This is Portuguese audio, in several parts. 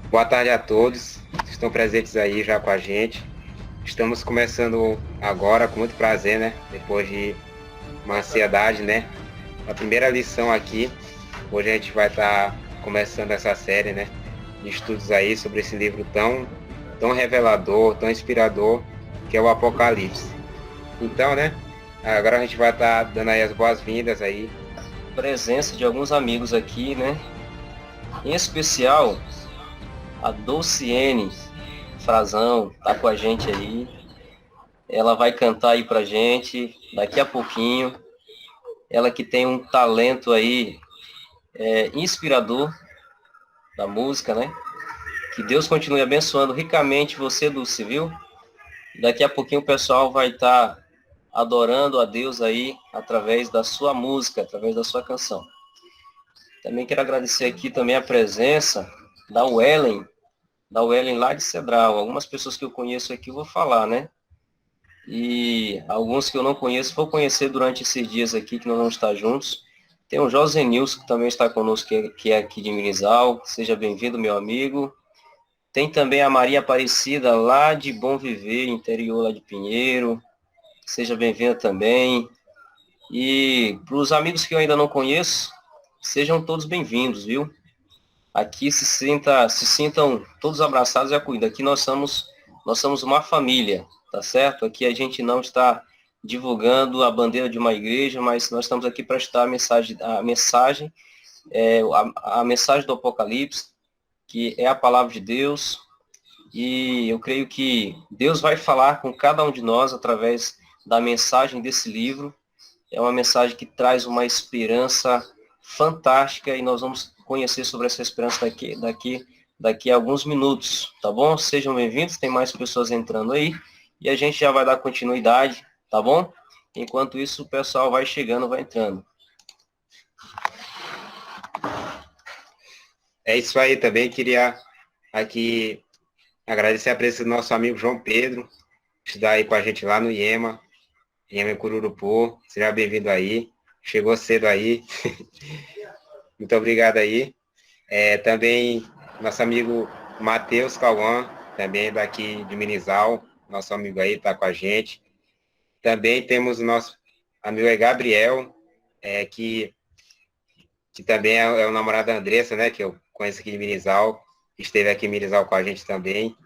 Boa tarde a todos que estão presentes aí já com a gente. Estamos começando agora com muito prazer, né? Depois de uma ansiedade, né? A primeira lição aqui, hoje a gente vai estar começando essa série, né? De estudos aí sobre esse livro tão revelador, tão inspirador, que é o Apocalipse. Então, né? Agora a gente vai estar dando aí as boas-vindas aí. Presença de alguns amigos aqui, né? Em especial, a Dolciene Frazão tá com a gente aí. Ela vai cantar aí pra gente daqui a pouquinho. Ela que tem um talento aí inspirador da música, né? Que Deus continue abençoando ricamente você, Dulce, viu? Daqui a pouquinho o pessoal vai estar adorando a Deus aí através da sua música, através da sua canção. Também quero agradecer aqui também a presença da Wellen lá de Cedral. Algumas pessoas que eu conheço aqui eu vou falar, né? E alguns que eu não conheço, vou conhecer durante esses dias aqui que nós vamos estar juntos. Tem o José Nilson, que também está conosco, que é aqui de Mirizal. Seja bem-vindo, meu amigo. Tem também a Maria Aparecida, lá de Bom Viver, interior lá de Pinheiro. Seja bem-vinda também. E para os amigos que eu ainda não conheço, sejam todos bem-vindos, viu? Aqui se sintam todos abraçados e acolhidos. Aqui nós somos uma família, tá certo? Aqui a gente não está divulgando a bandeira de uma igreja, mas nós estamos aqui para estar a mensagem do Apocalipse, que é a palavra de Deus. E eu creio que Deus vai falar com cada um de nós através da mensagem desse livro. É uma mensagem que traz uma esperança fantástica e nós vamos conhecer sobre essa esperança daqui a alguns minutos, tá bom? Sejam bem-vindos, tem mais pessoas entrando aí e a gente já vai dar continuidade, tá bom? Enquanto isso, o pessoal vai chegando, vai entrando. É isso aí também, queria aqui agradecer a presença do nosso amigo João Pedro, que está aí com a gente lá no IEMA Cururupu. Seja bem-vindo aí. Chegou cedo aí. Muito obrigado aí. Também nosso amigo Matheus Cauã, também daqui de Minizal, nosso amigo aí está com a gente. Também temos o nosso amigo Gabriel, que também é o namorado da Andressa, né, que eu conheço aqui de Minizal, esteve aqui em Minizal com a gente também.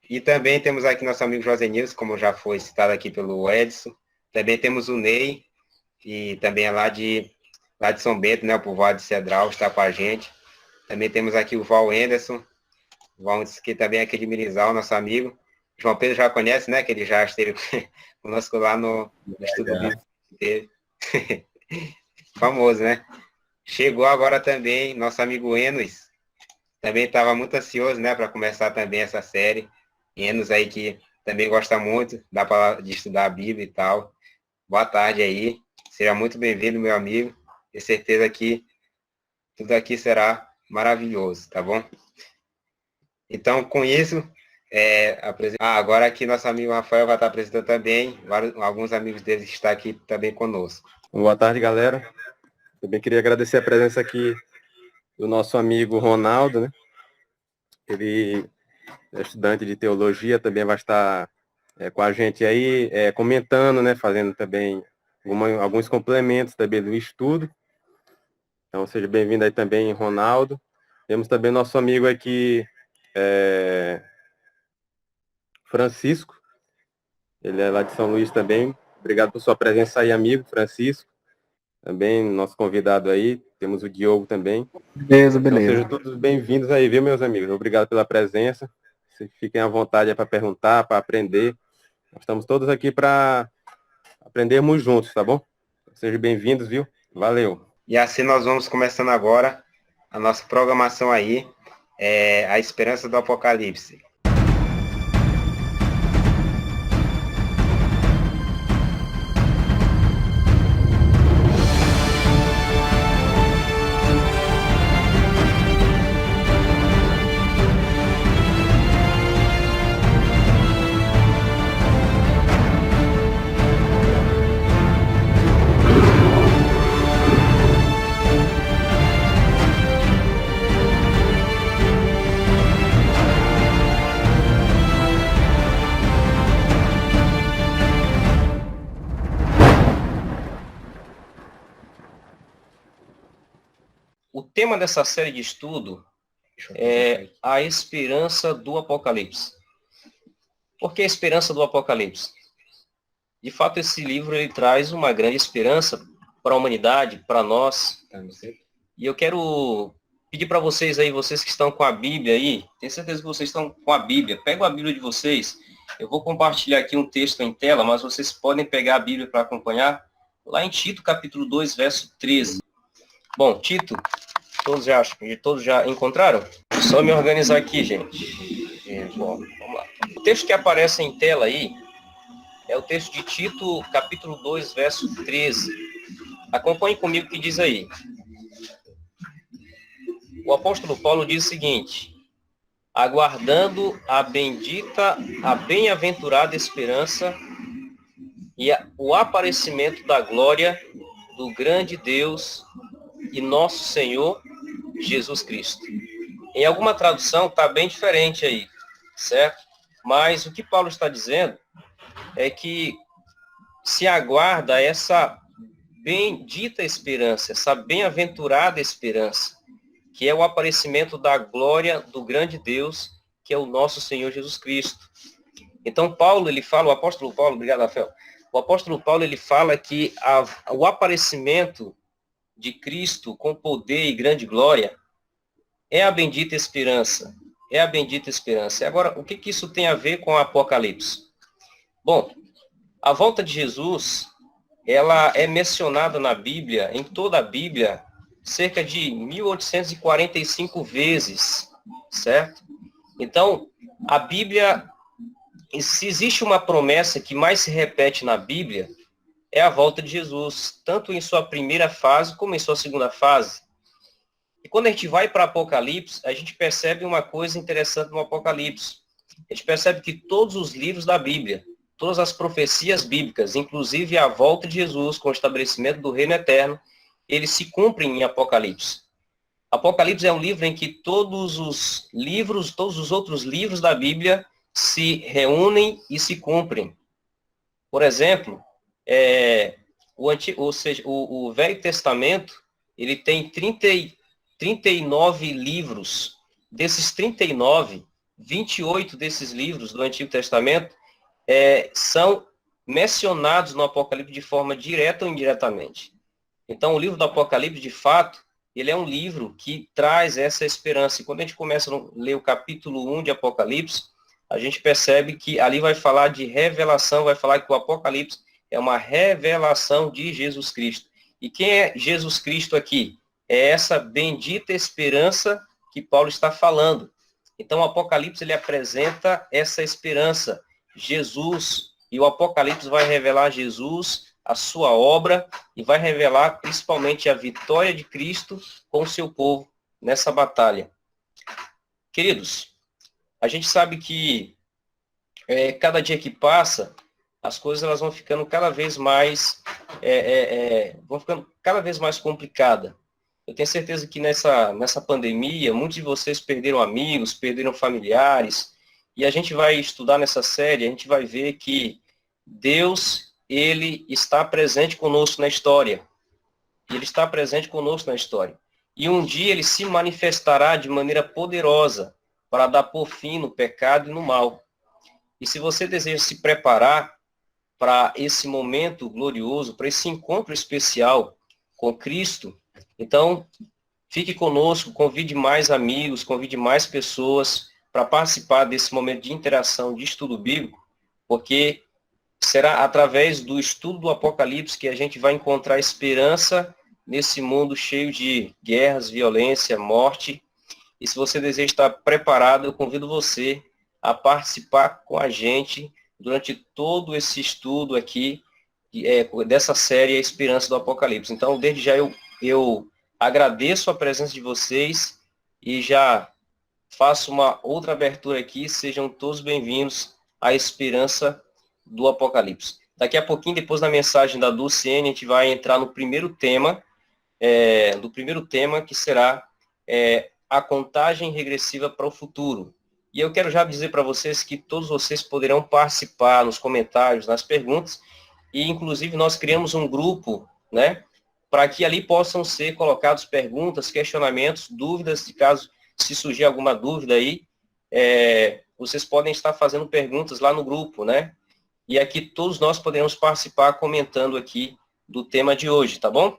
E também temos aqui nosso amigo José Nilson, como já foi citado aqui pelo Edson. Também temos o Ney, que também é lá de São Bento, né, o povoado de Cedral, está com a gente. Também temos aqui o Val Anderson, que também é aqui de Mirizal, nosso amigo. João Pedro já conhece, né, que ele já esteve conosco lá no Estudo Bíblico dele. Famoso, né? Chegou agora também nosso amigo Enos, também estava muito ansioso, né, para começar também essa série. Enos aí que também gosta muito de estudar a Bíblia e tal. Boa tarde aí, seja muito bem-vindo, meu amigo. Tenho certeza que tudo aqui será maravilhoso, tá bom? Então, com isso, agora aqui nosso amigo Rafael vai estar apresentando também, alguns amigos dele que estão aqui também conosco. Boa tarde, galera. Também queria agradecer a presença aqui do nosso amigo Ronaldo, né? Ele é estudante de teologia, também vai estar com a gente aí, comentando, né? Fazendo também alguns complementos também do estudo. Então, seja bem-vindo aí também, Ronaldo. Temos também nosso amigo aqui, Francisco. Ele é lá de São Luís também. Obrigado por sua presença aí, amigo Francisco. Também, nosso convidado aí. Temos o Diogo também. Beleza. Então, sejam todos bem-vindos aí, viu, meus amigos? Obrigado pela presença. Fiquem à vontade para perguntar, para aprender. Nós estamos todos aqui para aprendermos juntos, tá bom? Sejam bem-vindos, viu? Valeu! E assim nós vamos começando agora a nossa programação aí, a esperança do Apocalipse. o tema dessa série de estudo é a esperança do Apocalipse. Por que a esperança do Apocalipse? De fato, esse livro ele traz uma grande esperança para a humanidade, para nós. E eu quero pedir para vocês aí, vocês que estão com a Bíblia aí, tenho certeza que vocês estão com a Bíblia. Pega a Bíblia de vocês. Eu vou compartilhar aqui um texto em tela, mas vocês podem pegar a Bíblia para acompanhar. Lá em Tito, capítulo 2, verso 13. Bom, Tito, todos já encontraram? Só me organizar aqui, gente. Bom, vamos lá. O texto que aparece em tela aí é o texto de Tito, capítulo 2, verso 13. Acompanhe comigo o que diz aí. O apóstolo Paulo diz o seguinte: aguardando a bem-aventurada esperança e o aparecimento da glória do grande Deus e nosso Senhor Jesus Cristo. Em alguma tradução está bem diferente aí, certo? Mas o que Paulo está dizendo é que se aguarda essa bendita esperança, essa bem-aventurada esperança, que é o aparecimento da glória do grande Deus, que é o nosso Senhor Jesus Cristo. Então, Paulo, ele fala, o apóstolo Paulo, obrigado, Rafael, o apóstolo Paulo, ele fala que o aparecimento de Cristo com poder e grande glória é a bendita esperança, é a bendita esperança. Agora, o que isso tem a ver com o Apocalipse? Bom, a volta de Jesus, ela é mencionada na Bíblia, em toda a Bíblia, cerca de 1845 vezes, certo? Então, a Bíblia, se existe uma promessa que mais se repete na Bíblia, é a volta de Jesus, tanto em sua primeira fase como em sua segunda fase. E quando a gente vai para Apocalipse, a gente percebe uma coisa interessante no Apocalipse. A gente percebe que todos os livros da Bíblia, todas as profecias bíblicas, inclusive a volta de Jesus com o estabelecimento do reino eterno, eles se cumprem em Apocalipse. Apocalipse é um livro em que todos os outros livros da Bíblia se reúnem e se cumprem. Por exemplo, o Velho Testamento, ele tem 39 livros. Desses 39, 28 desses livros do Antigo Testamento são mencionados no Apocalipse de forma direta ou indiretamente. Então, o livro do Apocalipse, de fato, ele é um livro que traz essa esperança. E quando a gente começa a ler o capítulo 1 de Apocalipse, a gente percebe que ali vai falar de revelação, vai falar que o Apocalipse é uma revelação de Jesus Cristo. E quem é Jesus Cristo aqui? É essa bendita esperança que Paulo está falando. Então, o Apocalipse, ele apresenta essa esperança, Jesus, e o Apocalipse vai revelar Jesus, a sua obra, e vai revelar principalmente a vitória de Cristo com o seu povo nessa batalha. Queridos, a gente sabe que cada dia que passa, as coisas elas vão ficando cada vez mais complicadas. Eu tenho certeza que nessa pandemia, muitos de vocês perderam amigos, perderam familiares, e a gente vai estudar nessa série, a gente vai ver que Deus, ele está presente conosco na história. Ele está presente conosco na história. E um dia ele se manifestará de maneira poderosa para dar por fim no pecado e no mal. E se você deseja se preparar para esse momento glorioso, para esse encontro especial com Cristo, então fique conosco, convide mais amigos, convide mais pessoas para participar desse momento de interação, de estudo bíblico, porque será através do estudo do Apocalipse que a gente vai encontrar esperança nesse mundo cheio de guerras, violência, morte. E se você deseja estar preparado, eu convido você a participar com a gente durante todo esse estudo aqui dessa série A Esperança do Apocalipse. Então, desde já eu agradeço a presença de vocês e já faço uma outra abertura aqui. Sejam todos bem-vindos à Esperança do Apocalipse. Daqui a pouquinho, depois da mensagem da Dulciene, a gente vai entrar no primeiro tema, que será a contagem regressiva para o futuro. E eu quero já dizer para vocês que todos vocês poderão participar nos comentários, nas perguntas, e inclusive nós criamos um grupo, né, para que ali possam ser colocados perguntas, questionamentos, dúvidas, de caso se surgir alguma dúvida aí, vocês podem estar fazendo perguntas lá no grupo, né? E aqui todos nós podemos participar comentando aqui do tema de hoje, tá bom?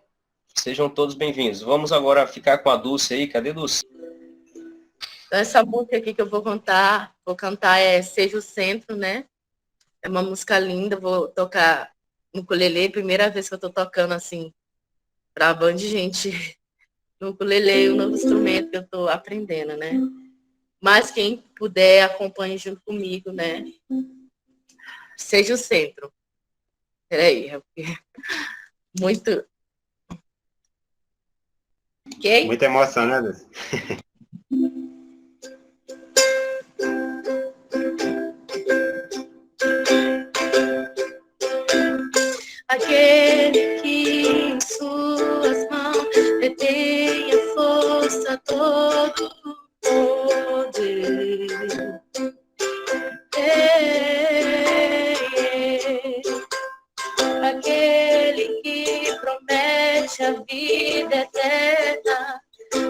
Sejam todos bem-vindos. Vamos agora ficar com a Dulce aí. Cadê Dulce? Essa música aqui que eu vou cantar é Seja o Centro, né? É uma música linda, vou tocar no ukulele, primeira vez que eu tô tocando assim, pra banda de gente no ukulele, um novo instrumento que eu tô aprendendo, né? Mas quem puder, acompanhe junto comigo, né? Seja o Centro. Peraí, muito... Ok? Muita emoção, né, Deus? Aquele que em suas mãos detém a força, todo o poder. Aquele que promete a vida eterna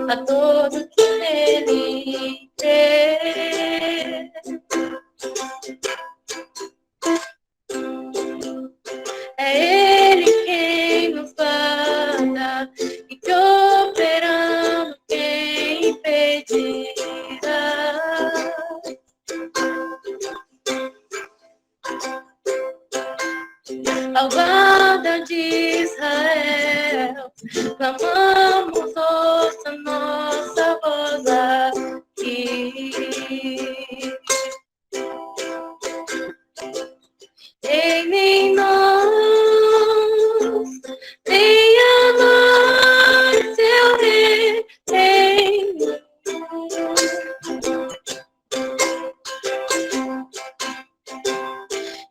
a todo que nele crê. É Ele quem nos guarda e que operando quem impedirá. Ao guarda de Israel, clamamos, ouça nossa voz aqui. Reine em nós, venha a nós seu reino.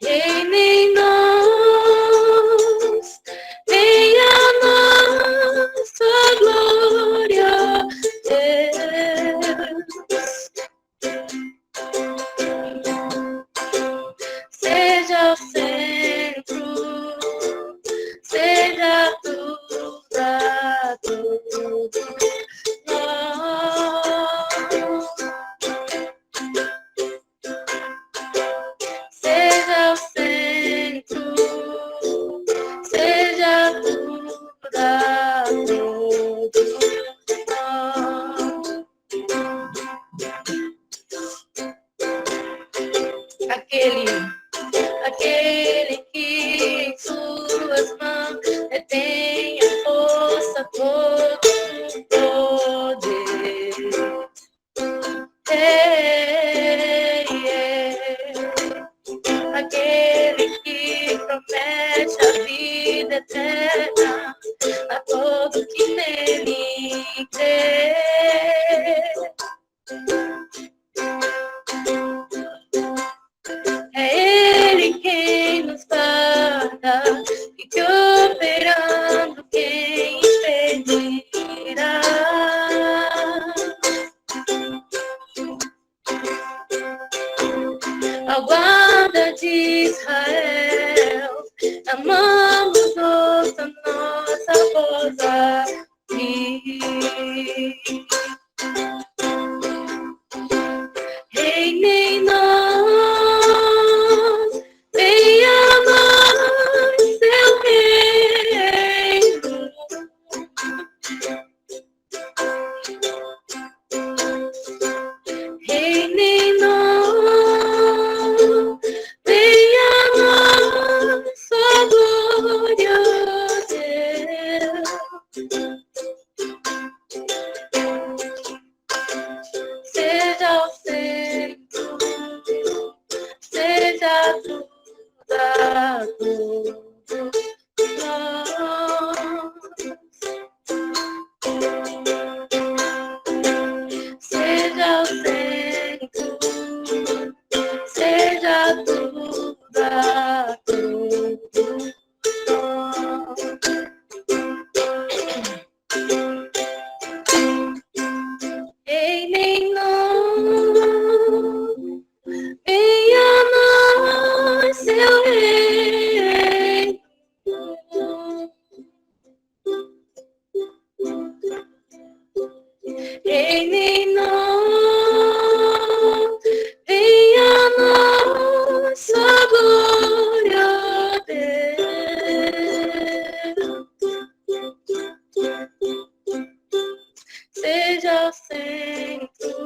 Reine em nós, venha a nós sua glória, Deus. Seja o centro, seja tudo a todos nós. Seja o centro, seja tudo a todos nós. Aquele que em suas mãos detém a força, todo o poder. Aquele que promete a vida eterna a todo que nele crê. É Ele quem nos guarda e que operando quem impedirá. Ao guarda de Israel, amamos ouça nossa voz aqui. Reine em nós, venha a nós seu reino. Reine em nós, venha a nós sua glória, Deus. Seja o centro, seja tudo a todos nós. Seja o centro, seja tudo a todos nós. Reine em nós, venha a nós seu reino. Reine em nós, venha nossa glória, Deus. Seja o centro,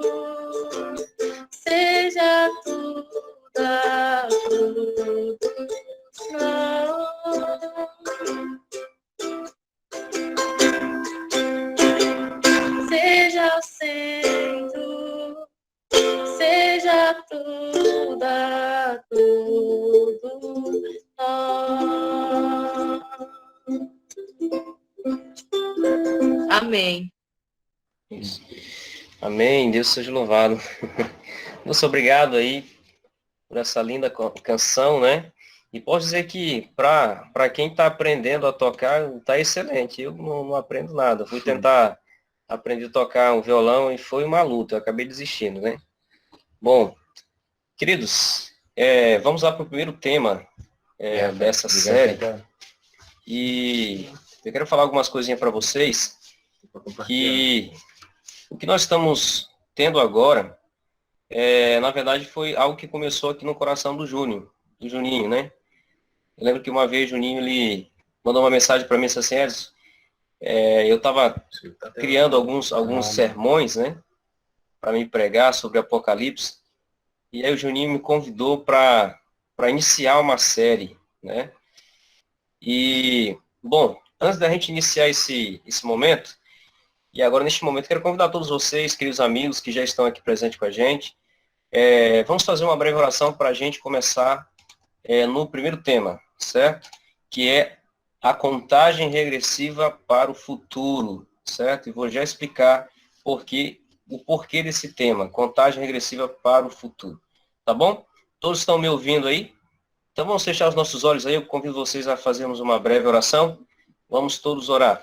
seja tudo a todos nós. Seja o centro, seja tudo a todos nós. Amém. Isso. Amém. Deus seja louvado. Muito obrigado aí por essa linda canção, né? E posso dizer que para quem está aprendendo a tocar, está excelente. Eu não aprendo nada. Fui tentar aprender a tocar um violão e foi uma luta. Eu acabei desistindo, né? Bom, queridos, vamos lá para o primeiro tema dessa série. E eu quero falar algumas coisinhas para vocês. Que o que nós estamos tendo agora, na verdade, foi algo que começou aqui no coração do Juninho, né? Eu lembro que uma vez o Juninho, ele mandou uma mensagem para mim, assim, Edson, eu estava criando alguns sermões, né? Para me pregar sobre Apocalipse. E aí o Juninho me convidou para iniciar uma série, né? E, bom, antes da gente iniciar esse momento, e agora neste momento quero convidar todos vocês, queridos amigos que já estão aqui presentes com a gente, vamos fazer uma breve oração para a gente começar no primeiro tema, certo? Que é a contagem regressiva para o futuro, certo? E vou já explicar o porquê desse tema, contagem regressiva para o futuro, tá bom? Todos estão me ouvindo aí? Então vamos fechar os nossos olhos aí, eu convido vocês a fazermos uma breve oração. Vamos todos orar.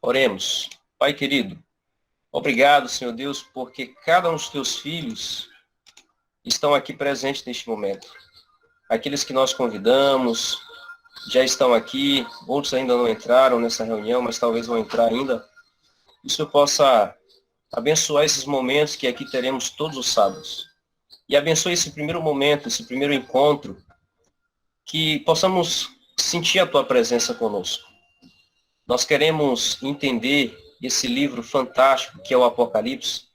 Oremos. Pai querido, obrigado, Senhor Deus, porque cada um dos teus filhos estão aqui presentes neste momento. Aqueles que nós convidamos já estão aqui, outros ainda não entraram nessa reunião, mas talvez vão entrar ainda. Que o Senhor possa abençoar esses momentos que aqui teremos todos os sábados. E abençoe esse primeiro momento, esse primeiro encontro, que possamos sentir a tua presença conosco. Nós queremos entender esse livro fantástico que é o Apocalipse,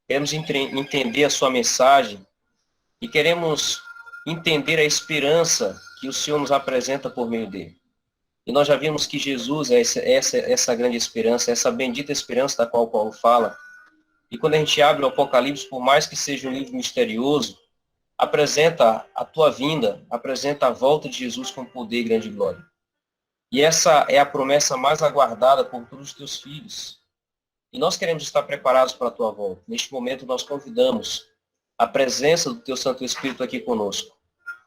queremos entender a sua mensagem e queremos entender a esperança que o Senhor nos apresenta por meio dele. E nós já vimos que Jesus é essa grande esperança, essa bendita esperança da qual Paulo fala. E quando a gente abre o Apocalipse, por mais que seja um livro misterioso, apresenta a tua vinda, apresenta a volta de Jesus com poder e grande glória. E essa é a promessa mais aguardada por todos os teus filhos. E nós queremos estar preparados para a tua volta. Neste momento, nós convidamos a presença do teu Santo Espírito aqui conosco.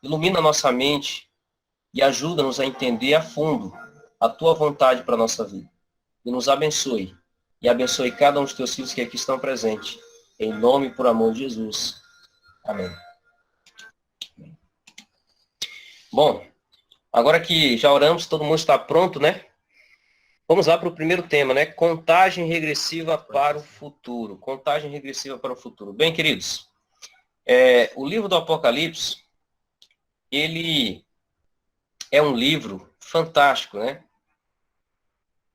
Ilumina a nossa mente e ajuda-nos a entender a fundo a tua vontade para a nossa vida. E nos abençoe. E abençoe cada um dos teus filhos que aqui estão presentes. Em nome e por amor de Jesus. Amém. Bom, agora que já oramos, todo mundo está pronto, né? Vamos lá para o primeiro tema, né? Contagem regressiva para o futuro. Contagem regressiva para o futuro. Bem, queridos, o livro do Apocalipse, ele é um livro fantástico, né?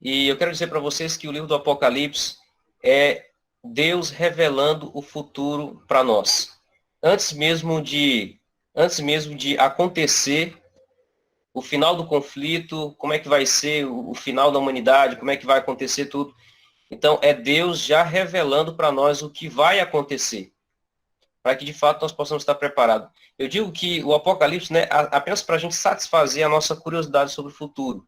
E eu quero dizer para vocês que o livro do Apocalipse é Deus revelando o futuro para nós. Antes mesmo de acontecer o final do conflito, como é que vai ser o final da humanidade, como é que vai acontecer tudo. Então, é Deus já revelando para nós o que vai acontecer, para que, de fato, nós possamos estar preparados. Eu digo que o Apocalipse não é apenas para a gente satisfazer a nossa curiosidade sobre o futuro,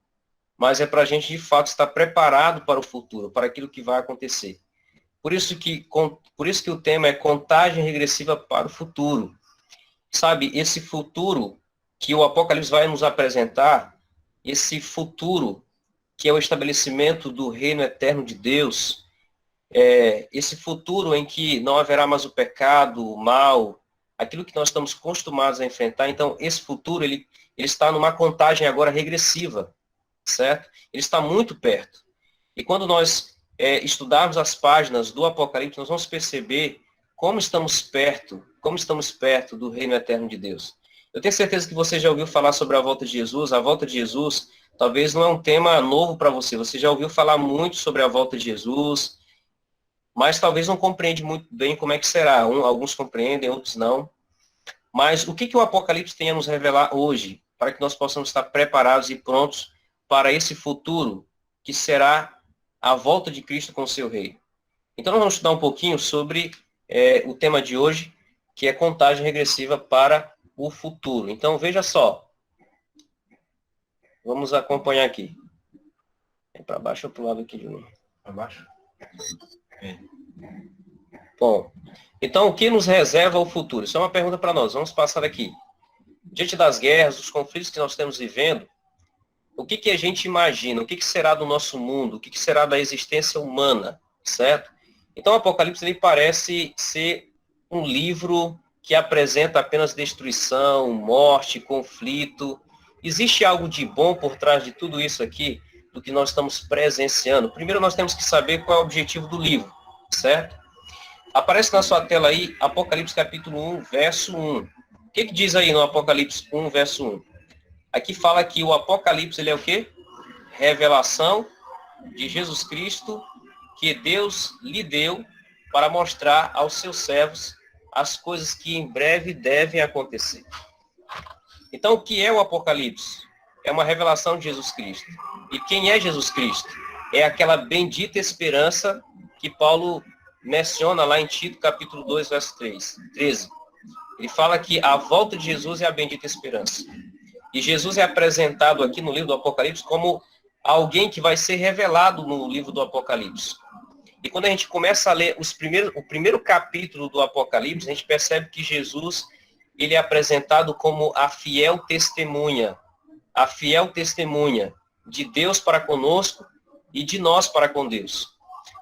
mas é para a gente, de fato, estar preparado para o futuro, para aquilo que vai acontecer. Por isso que o tema é contagem regressiva para o futuro. Sabe, esse futuro que o Apocalipse vai nos apresentar, esse futuro que é o estabelecimento do reino eterno de Deus, esse futuro em que não haverá mais o pecado, o mal, aquilo que nós estamos acostumados a enfrentar. Então, esse futuro, ele está numa contagem agora regressiva, certo? Ele está muito perto. E quando nós estudarmos as páginas do Apocalipse, nós vamos perceber como estamos perto do reino eterno de Deus. Eu tenho certeza que você já ouviu falar sobre a volta de Jesus. A volta de Jesus talvez não é um tema novo para você. Você já ouviu falar muito sobre a volta de Jesus, mas talvez não compreende muito bem como é que será. Alguns compreendem, outros não. Mas o que o Apocalipse tem a nos revelar hoje, para que nós possamos estar preparados e prontos para esse futuro, que será a volta de Cristo com o seu rei? Então nós vamos estudar um pouquinho sobre o tema de hoje, que é contagem regressiva para o futuro. Então veja só. Vamos acompanhar aqui. É para baixo ou para o lado aqui, Juninho? Para baixo. Bom, então o que nos reserva o futuro? Isso é uma pergunta para nós. Vamos passar aqui. Diante das guerras, dos conflitos que nós estamos vivendo, o que a gente imagina? O que será do nosso mundo? O que será da existência humana? Certo? Então o Apocalipse ele parece ser um livro que apresenta apenas destruição, morte, conflito. Existe algo de bom por trás de tudo isso aqui, do que nós estamos presenciando? Primeiro nós temos que saber qual é o objetivo do livro, certo? Aparece na sua tela aí, Apocalipse capítulo 1, verso 1. O que diz aí no Apocalipse 1, verso 1? Aqui fala que o Apocalipse, ele é o quê? Revelação de Jesus Cristo, que Deus lhe deu para mostrar aos seus servos as coisas que em breve devem acontecer. Então, o que é o Apocalipse? É uma revelação de Jesus Cristo. E quem é Jesus Cristo? É aquela bendita esperança que Paulo menciona lá em Tito, capítulo 2, verso 13. Ele fala que a volta de Jesus é a bendita esperança. E Jesus é apresentado aqui no livro do Apocalipse como alguém que vai ser revelado no livro do Apocalipse. E quando a gente começa a ler o primeiro capítulo do Apocalipse, a gente percebe que Jesus ele é apresentado como a fiel testemunha de Deus para conosco e de nós para com Deus.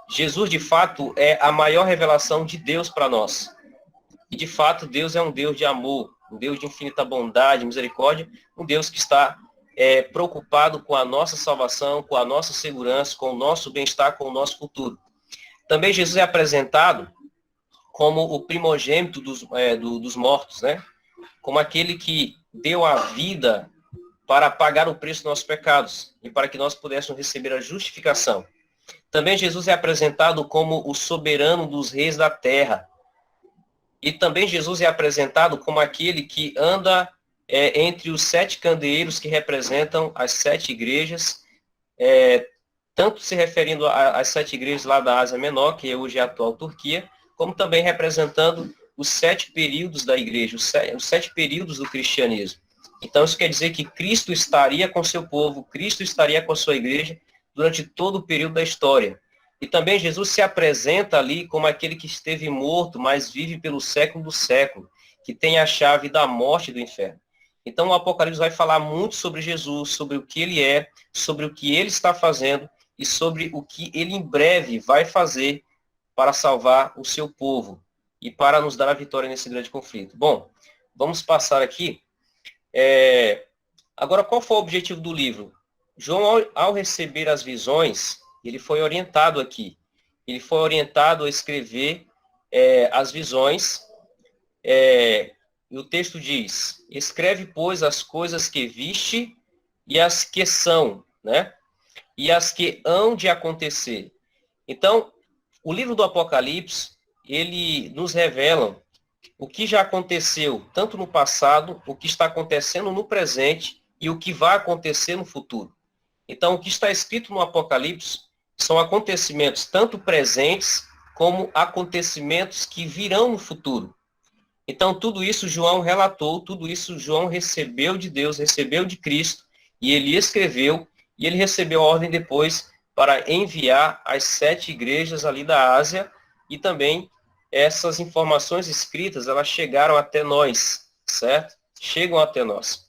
Jesus, de fato, é a maior revelação de Deus para nós. E, de fato, Deus é um Deus de amor, um Deus de infinita bondade, misericórdia, um Deus que está preocupado com a nossa salvação, com a nossa segurança, com o nosso bem-estar, com o nosso futuro. Também Jesus é apresentado como o primogênito dos mortos, né? Como aquele que deu a vida para pagar o preço dos nossos pecados e para que nós pudéssemos receber a justificação. Também Jesus é apresentado como o soberano dos reis da terra. E também Jesus é apresentado como aquele que anda entre os 7 candeeiros que representam as 7 igrejas, tanto se referindo às 7 igrejas lá da Ásia Menor, que hoje é a atual Turquia, como também representando os 7 períodos da igreja, os 7 períodos do cristianismo. Então isso quer dizer que Cristo estaria com seu povo, Cristo estaria com a sua igreja durante todo o período da história. E também Jesus se apresenta ali como aquele que esteve morto, mas vive pelo século do século, que tem a chave da morte e do inferno. Então o Apocalipse vai falar muito sobre Jesus, sobre o que ele é, sobre o que ele está fazendo e sobre o que ele em breve vai fazer para salvar o seu povo e para nos dar a vitória nesse grande conflito. Bom, vamos passar aqui. Agora, qual foi o objetivo do livro? João, ao receber as visões, ele foi orientado aqui. Ele foi orientado a escrever as visões. E o texto diz, escreve, pois, as coisas que viste e as que são, né? E as que hão de acontecer. Então, o livro do Apocalipse, ele nos revela o que já aconteceu, tanto no passado, o que está acontecendo no presente e o que vai acontecer no futuro. Então, o que está escrito no Apocalipse são acontecimentos tanto presentes como acontecimentos que virão no futuro. Então, tudo isso João relatou, tudo isso João recebeu de Deus, recebeu de Cristo, e ele escreveu, e ele recebeu a ordem depois para enviar às 7 igrejas ali da Ásia, e também essas informações escritas, elas chegaram até nós, certo? Chegam até nós.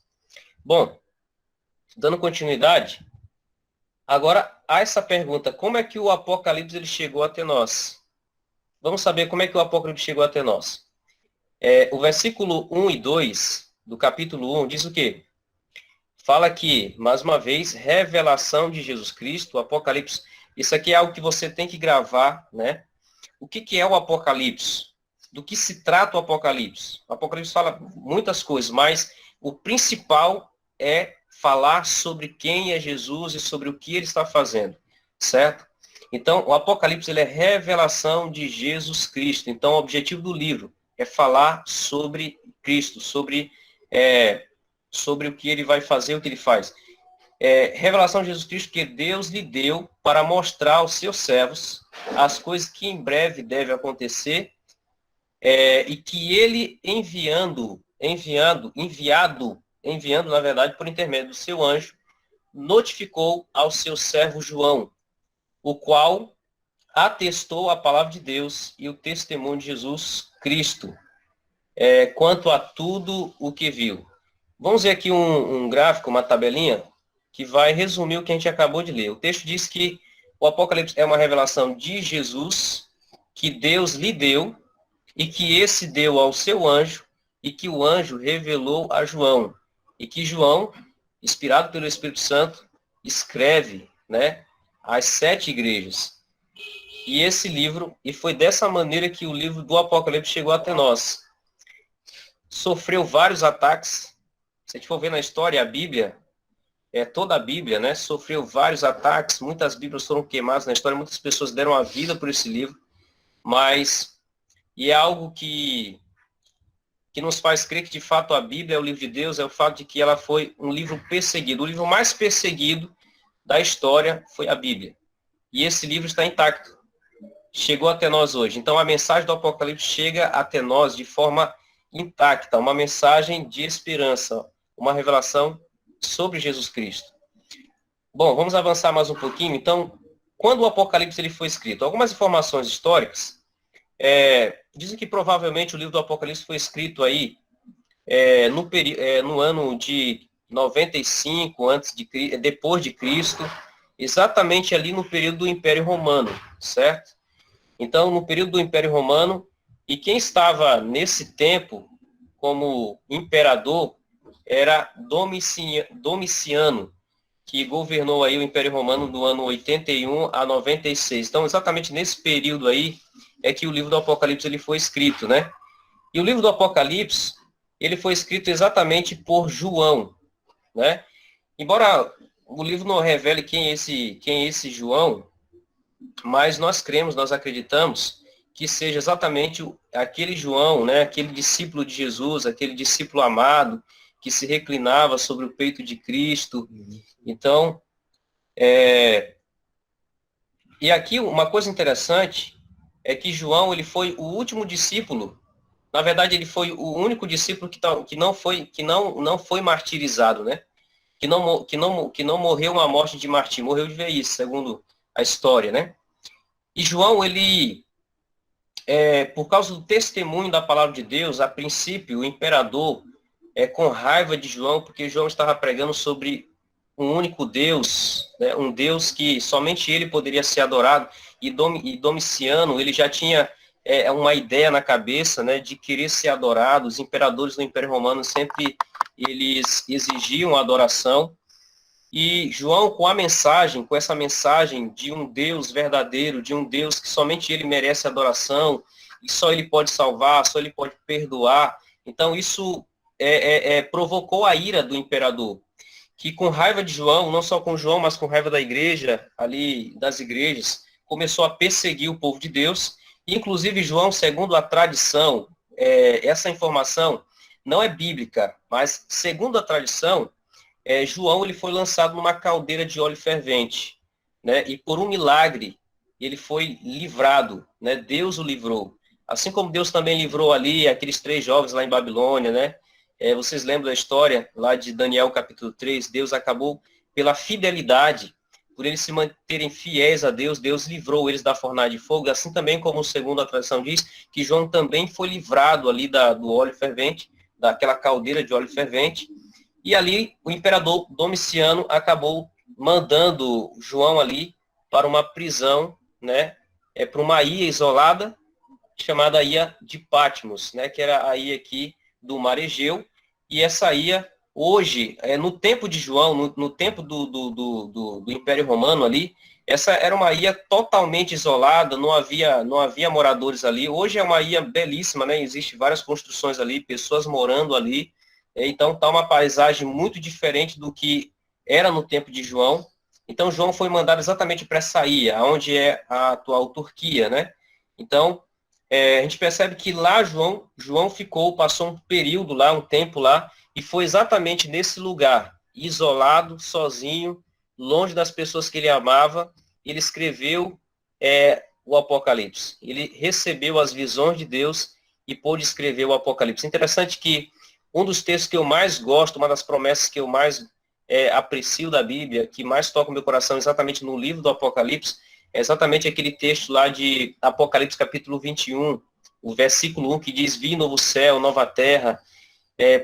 Bom, dando continuidade, agora há essa pergunta, como é que o Apocalipse ele chegou até nós? Vamos saber como é que o Apocalipse chegou até nós. O versículo 1 e 2 do capítulo 1 diz o quê? Fala que, mais uma vez, revelação de Jesus Cristo. O Apocalipse Isso aqui é algo que você tem que gravar, né? O que é o Apocalipse? Do que se trata o Apocalipse? O Apocalipse fala muitas coisas, mas o principal é falar sobre quem é Jesus e sobre o que ele está fazendo, certo? Então, o Apocalipse ele é revelação de Jesus Cristo. Então, o objetivo do livro é falar sobre Cristo, sobre o que ele vai fazer, o que ele faz. Revelação de Jesus Cristo que Deus lhe deu para mostrar aos seus servos as coisas que em breve devem acontecer, e que ele enviando, na verdade, por intermédio do seu anjo, notificou ao seu servo João, o qual atestou a palavra de Deus e o testemunho de Jesus Cristo, quanto a tudo o que viu. Vamos ver aqui um gráfico, uma tabelinha, que vai resumir o que a gente acabou de ler. O texto diz que o Apocalipse é uma revelação de Jesus, que Deus lhe deu, e que esse deu ao seu anjo, e que o anjo revelou a João. E que João, inspirado pelo Espírito Santo, escreve, né, às 7 igrejas. E foi dessa maneira que o livro do Apocalipse chegou até nós. Sofreu vários ataques. Se a gente for ver na história, a Bíblia, toda a Bíblia, né, sofreu vários ataques, muitas Bíblias foram queimadas na história, muitas pessoas deram a vida por esse livro, e é algo que nos faz crer que, de fato, a Bíblia é o livro de Deus, é o fato de que ela foi um livro perseguido. O livro mais perseguido da história foi a Bíblia. E esse livro está intacto. Chegou até nós hoje. Então, a mensagem do Apocalipse chega até nós de forma intacta, uma mensagem de esperança, uma revelação sobre Jesus Cristo. Bom, vamos avançar mais um pouquinho. Então, quando o Apocalipse ele foi escrito? Algumas informações históricas dizem que provavelmente o livro do Apocalipse foi escrito aí no ano de 95 depois de Cristo, exatamente ali no período do Império Romano, certo? Então, no período do Império Romano, e quem estava nesse tempo como imperador era Domiciano, que governou aí o Império Romano do ano 81 a 96. Então, exatamente nesse período aí é que o livro do Apocalipse ele foi escrito, né? E o livro do Apocalipse, ele foi escrito exatamente por João, né? Embora o livro não revele quem é esse João, mas nós acreditamos que seja exatamente aquele João, né? Aquele discípulo de Jesus, aquele discípulo amado, que se reclinava sobre o peito de Cristo. Então, e aqui uma coisa interessante é que João ele foi o último discípulo. Na verdade, ele foi o único discípulo que não foi martirizado, né? Que não morreu uma morte de martírio, morreu de velhice, segundo a história, né? E João, ele, por causa do testemunho da palavra de Deus, a princípio, o imperador com raiva de João, porque João estava pregando sobre um único Deus, né? Um Deus que somente ele poderia ser adorado, e Domiciano, ele já tinha uma ideia na cabeça, né, de querer ser adorado. Os imperadores do Império Romano sempre eles exigiam adoração, e João, com essa mensagem de um Deus verdadeiro, de um Deus que somente ele merece adoração, e só ele pode salvar, só ele pode perdoar, então isso provocou a ira do imperador, que com raiva de João, não só com João, mas com raiva da igreja, ali das igrejas, começou a perseguir o povo de Deus. Inclusive João, segundo a tradição, essa informação não é bíblica, mas segundo a tradição, João ele foi lançado numa caldeira de óleo fervente, né? E por um milagre ele foi livrado, né? Deus o livrou. Assim como Deus também livrou ali aqueles 3 jovens lá em Babilônia, né? Vocês lembram da história lá de Daniel capítulo 3, Deus acabou pela fidelidade, por eles se manterem fiéis a Deus, Deus livrou eles da fornalha de fogo, assim também como segundo a tradição diz, que João também foi livrado ali do óleo fervente, daquela caldeira de óleo fervente, e ali o imperador Domiciano acabou mandando João ali para uma prisão, né, para uma ilha isolada, chamada Ilha de Patmos, né, que era a ilha aqui do Mar Egeu, e essa ilha, hoje, no tempo de João, no tempo do Império Romano ali, Essa era uma ilha totalmente isolada, não havia moradores ali. Hoje é uma ilha belíssima, né? Existem várias construções ali, pessoas morando ali. Então está uma paisagem muito diferente do que era no tempo de João. Então João foi mandado exatamente para essa ilha, onde é a atual Turquia, né? Então a gente percebe que lá João passou um período lá, um tempo lá, e foi exatamente nesse lugar, isolado, sozinho, longe das pessoas que ele amava, ele escreveu o Apocalipse. Ele recebeu as visões de Deus e pôde escrever o Apocalipse. Interessante que um dos textos que eu mais gosto, uma das promessas que eu mais aprecio da Bíblia, que mais toca o meu coração exatamente no livro do Apocalipse, é exatamente aquele texto lá de Apocalipse capítulo 21, o versículo 1, que diz: vi novo céu, nova terra,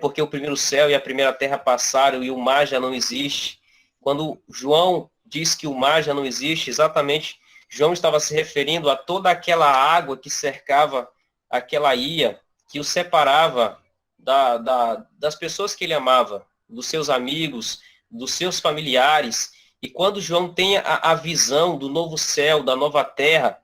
porque o primeiro céu e a primeira terra passaram e o mar já não existe. Quando João diz que o mar já não existe, exatamente, João estava se referindo a toda aquela água que cercava aquela ilha, que o separava das pessoas que ele amava, dos seus amigos, dos seus familiares. E quando João tem a visão do novo céu, da nova terra,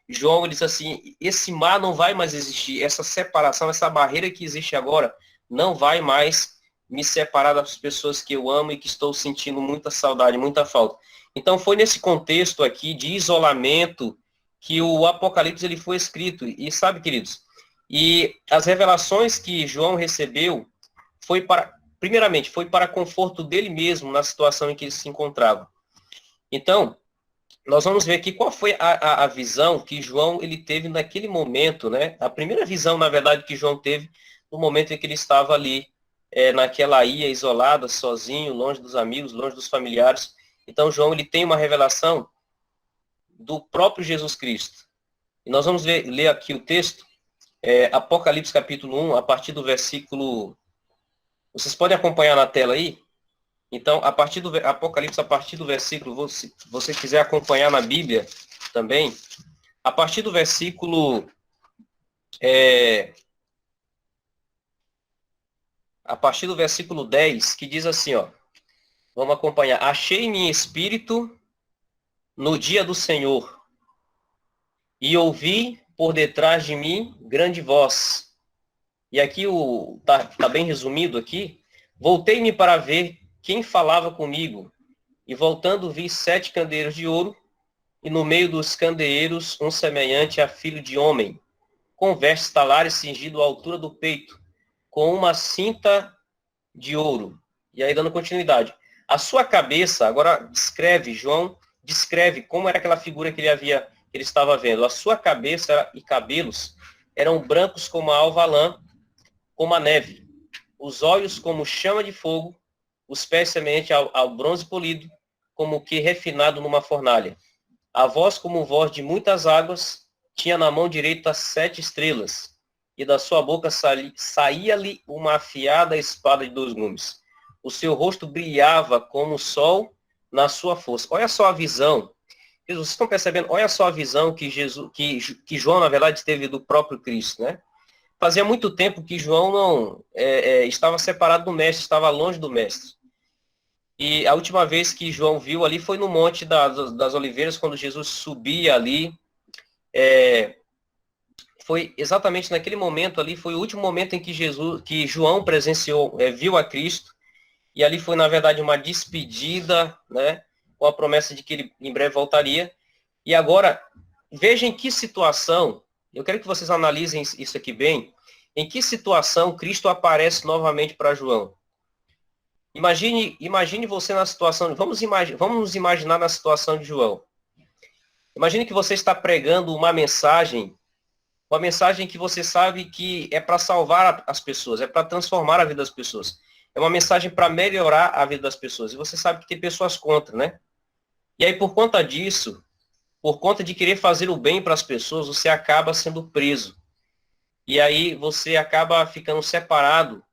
João diz assim: esse mar não vai mais existir, essa separação, essa barreira que existe agora, não vai mais me separar das pessoas que eu amo e que estou sentindo muita saudade, muita falta. Então foi nesse contexto aqui de isolamento que o Apocalipse ele foi escrito. E sabe, queridos, e as revelações que João recebeu primeiramente, foi para conforto dele mesmo na situação em que ele se encontrava. Então, nós vamos ver aqui qual foi a visão que João ele teve naquele momento, né? A primeira visão, na verdade, que João teve no momento em que ele estava ali, naquela ilha isolada, sozinho, longe dos amigos, longe dos familiares. Então, João ele tem uma revelação do próprio Jesus Cristo. E nós vamos ler aqui o texto, Apocalipse capítulo 1, a partir do versículo... Vocês podem acompanhar na tela aí? Então, a partir do Apocalipse, a partir do versículo, se você quiser acompanhar na Bíblia também, a partir do versículo... a partir do versículo 10, que diz assim, ó, vamos acompanhar. Achei-me em espírito no dia do Senhor, e ouvi por detrás de mim grande voz. E aqui tá bem resumido aqui. Voltei-me para ver quem falava comigo, e voltando vi 7 candeeiros de ouro, e no meio dos candeeiros um semelhante a filho de homem, com vestes talares cingido à altura do peito, com uma cinta de ouro. E aí, dando continuidade. A sua cabeça, agora João descreve como era aquela figura que ele estava vendo. A sua cabeça e cabelos eram brancos como a alva lã, como a neve. Os olhos como chama de fogo, os pés semelhante ao bronze polido, como que refinado numa fornalha. A voz como voz de muitas águas, tinha na mão direita 7 estrelas, e da sua boca saía-lhe uma afiada espada de 2 gumes. O seu rosto brilhava como o sol na sua força. Olha só a visão. Vocês estão percebendo? Olha só a visão que João, na verdade, teve do próprio Cristo, né? Fazia muito tempo que João não estava separado do Mestre, estava longe do Mestre. E a última vez que João viu ali foi no Monte das Oliveiras, quando Jesus subia ali. Foi exatamente naquele momento ali, foi o último momento em que João presenciou, viu a Cristo. E ali foi, na verdade, uma despedida, né? Com a promessa de que ele em breve voltaria. E agora, veja em que situação, eu quero que vocês analisem isso aqui bem, em que situação Cristo aparece novamente para João. Imagine você na situação, vamos nos imaginar na situação de João. Imagine que você está pregando uma mensagem que você sabe que é para salvar as pessoas, é para transformar a vida das pessoas. É uma mensagem para melhorar a vida das pessoas. E você sabe que tem pessoas contra, né? E aí, por conta disso, por conta de querer fazer o bem para as pessoas, você acaba sendo preso. E aí você acaba ficando separado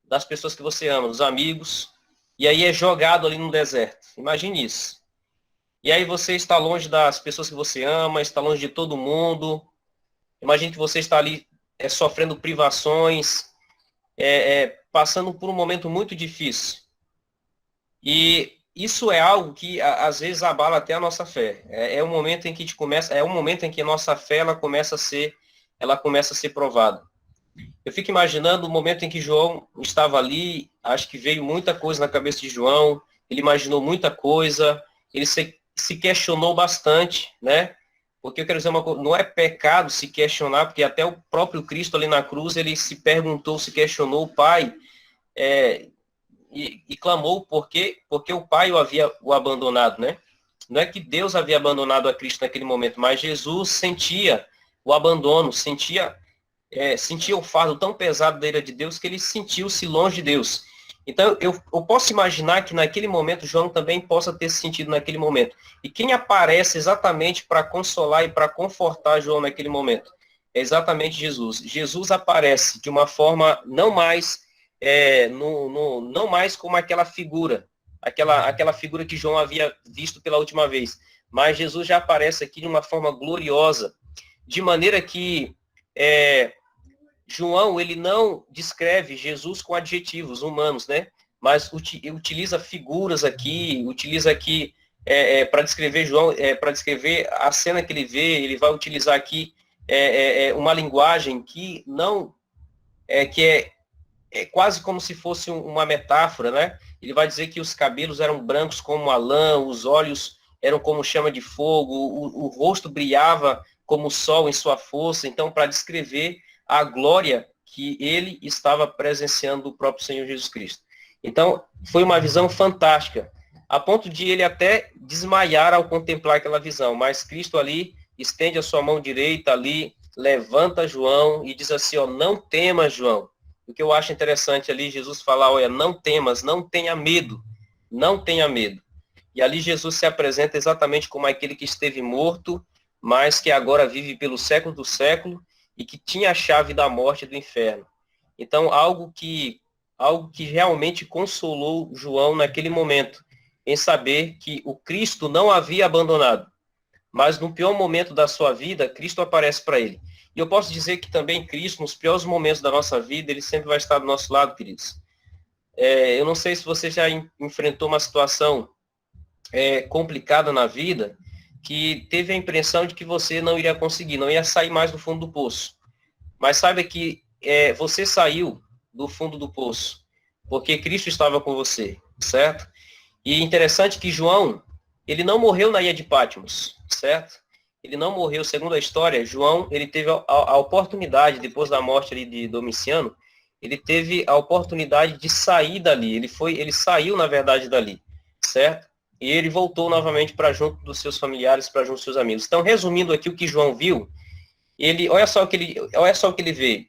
das pessoas que você ama, dos amigos. E aí é jogado ali no deserto. Imagine isso. E aí você está longe das pessoas que você ama, está longe de todo mundo. Imagine que você está ali sofrendo privações, passando por um momento muito difícil. E isso é algo que às vezes abala até a nossa fé. É o momento em que a gente começa, é o momento em que a nossa fé ela começa a ser provada. Eu fico imaginando o momento em que João estava ali, acho que veio muita coisa na cabeça de João, ele imaginou muita coisa, ele se questionou bastante, né? Porque eu quero dizer uma coisa, não é pecado se questionar, porque até o próprio Cristo ali na cruz, ele se perguntou, se questionou, o Pai, e clamou porque o Pai o abandonado, né? Não é que Deus havia abandonado a Cristo naquele momento, mas Jesus sentia o abandono, sentia o fardo tão pesado da ira de Deus que ele sentiu-se longe de Deus. Então, eu posso imaginar que naquele momento João também possa ter se sentido naquele momento. E quem aparece exatamente para consolar e para confortar João naquele momento? É exatamente Jesus. Jesus aparece de uma forma não mais, não mais como aquela figura que João havia visto pela última vez. Mas Jesus já aparece aqui de uma forma gloriosa, de maneira que João, ele não descreve Jesus com adjetivos humanos, né? Mas utiliza figuras aqui, para descrever João, para descrever a cena que ele vê, ele vai utilizar aqui uma linguagem que não é quase como se fosse uma metáfora, né? Ele vai dizer que os cabelos eram brancos como a lã, os olhos eram como chama de fogo, o rosto brilhava como o sol em sua força. Então, para descrever a glória que ele estava presenciando do próprio Senhor Jesus Cristo. Então, foi uma visão fantástica, a ponto de ele até desmaiar ao contemplar aquela visão, mas Cristo ali estende a sua mão direita ali, levanta João e diz assim, ó, não temas, João. O que eu acho interessante ali, Jesus fala, olha, não temas, não tenha medo, não tenha medo. E ali Jesus se apresenta exatamente como aquele que esteve morto, mas que agora vive pelo século do século, e que tinha a chave da morte e do inferno. Então, algo que realmente consolou João naquele momento, em saber que o Cristo não havia abandonado, mas no pior momento da sua vida, Cristo aparece para ele. E eu posso dizer que também Cristo, nos piores momentos da nossa vida, ele sempre vai estar do nosso lado, queridos. Eu não sei se você já enfrentou uma situação complicada na vida, que teve a impressão de que você não iria conseguir, não ia sair mais do fundo do poço. Mas saiba que você saiu do fundo do poço, porque Cristo estava com você, certo? E interessante que João, ele não morreu na ilha de Patmos, certo? Ele não morreu, segundo a história, João, ele teve a oportunidade, depois da morte ali de Domiciano, ele teve a oportunidade de sair dali, ele saiu, na verdade, dali, certo? E ele voltou novamente para junto dos seus familiares, para junto dos seus amigos. Então, resumindo aqui o que João viu, olha só o que ele vê.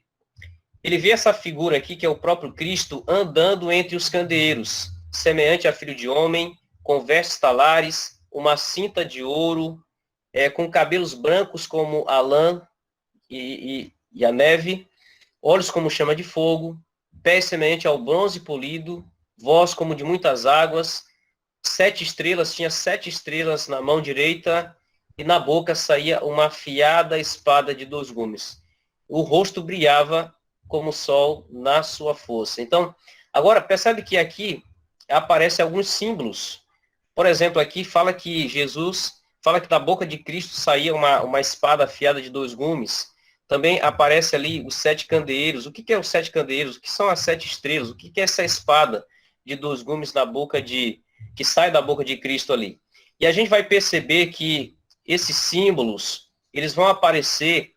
Ele vê essa figura aqui, que é o próprio Cristo, andando entre os candeeiros, semelhante a filho de homem, com vestes talares, uma cinta de ouro, com cabelos brancos como a lã e a neve, olhos como chama de fogo, pés semelhante ao bronze polido, voz como de muitas águas, tinha 7 estrelas na mão direita, e na boca saía uma afiada espada de 2 gumes. O rosto brilhava como o sol na sua força. Então, agora, percebe que aqui aparecem alguns símbolos. Por exemplo, aqui fala que da boca de Cristo saía uma espada afiada de 2 gumes. Também aparece ali os 7 candeeiros. O que é os 7 candeeiros? O que são as 7 estrelas? O que é essa espada de 2 gumes que sai da boca de Cristo ali? E a gente vai perceber que esses símbolos, eles vão aparecer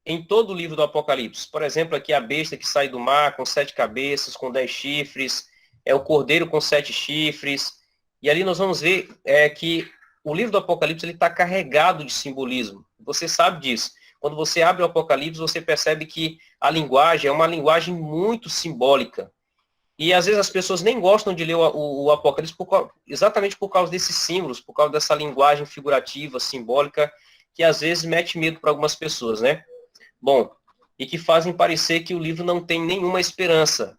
em todo o livro do Apocalipse. Por exemplo, aqui a besta que sai do mar com 7 cabeças, com 10 chifres, o cordeiro com 7 chifres. E ali nós vamos ver que o livro do Apocalipse está carregado de simbolismo. Você sabe disso. Quando você abre o Apocalipse, você percebe que a linguagem é uma linguagem muito simbólica. E às vezes as pessoas nem gostam de ler o Apocalipse exatamente por causa desses símbolos, por causa dessa linguagem figurativa, simbólica, que às vezes mete medo para algumas pessoas, né? Bom, e que fazem parecer que o livro não tem nenhuma esperança,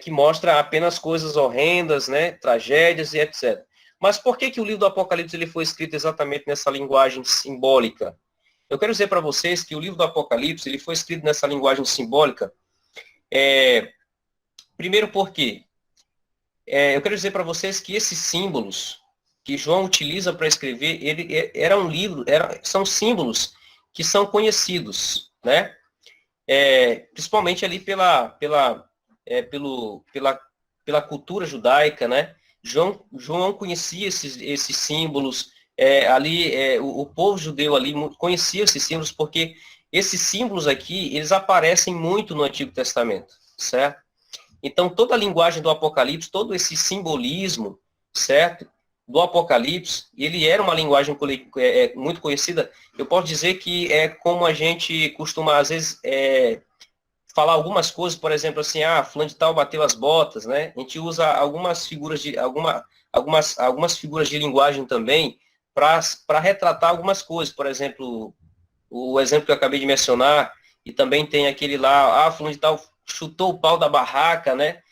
que mostra apenas coisas horrendas, né? Tragédias e etc. Mas por que o livro do Apocalipse ele foi escrito exatamente nessa linguagem simbólica? Eu quero dizer para vocês que o livro do Apocalipse ele foi escrito nessa linguagem simbólica, primeiro porque eu quero dizer para vocês que esses símbolos que João utiliza para escrever, era um livro, são símbolos que são conhecidos, né? Principalmente ali pela cultura judaica, né? João conhecia esses símbolos, o povo judeu ali conhecia esses símbolos, porque esses símbolos aqui, eles aparecem muito no Antigo Testamento, certo? Então, toda a linguagem do Apocalipse, todo esse simbolismo, certo? Do Apocalipse, ele era uma linguagem muito conhecida. Eu posso dizer que é como a gente costuma, às vezes, falar algumas coisas, por exemplo, assim, fulano de tal bateu as botas, né? A gente usa algumas figuras de linguagem também para retratar algumas coisas. Por exemplo, o exemplo que eu acabei de mencionar, e também tem aquele lá, fulano de tal chutou o pau da barraca, né?